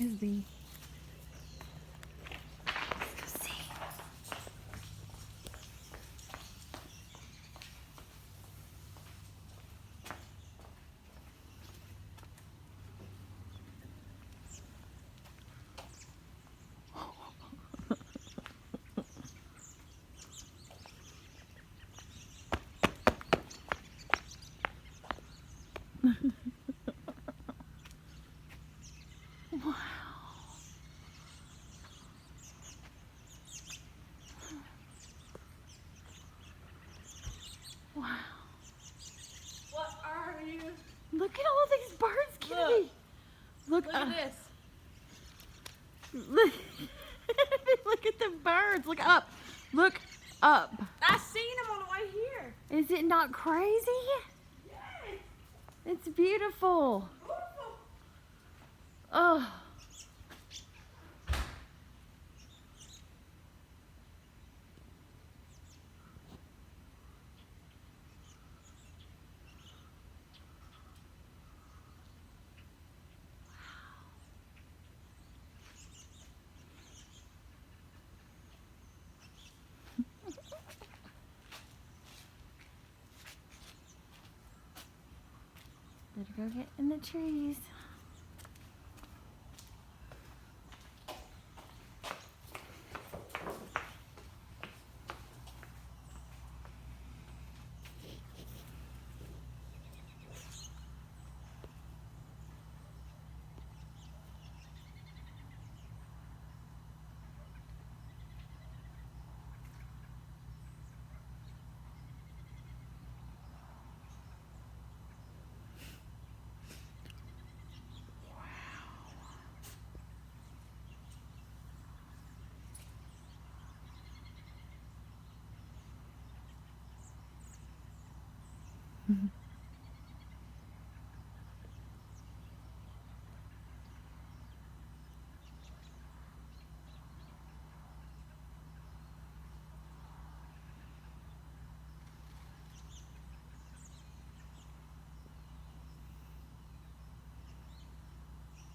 is the... Let's go see. Wow. Wow. What are you? Look at all these birds, Kennedy. Look Look at this. Look. Look at the birds. Look up. Look up. I seen them on the way here. Is it not crazy? Yes. It's beautiful. Oh. Better go get in the trees.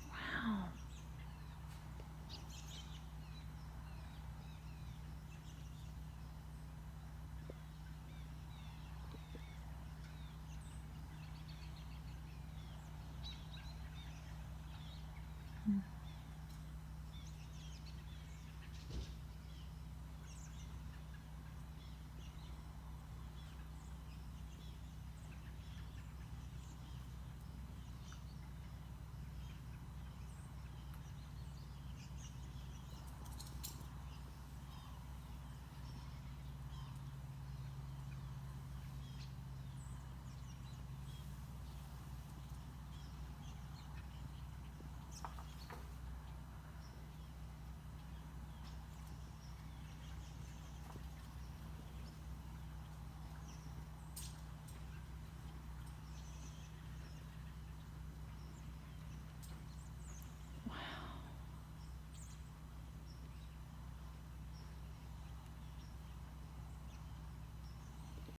Wow. Hmm.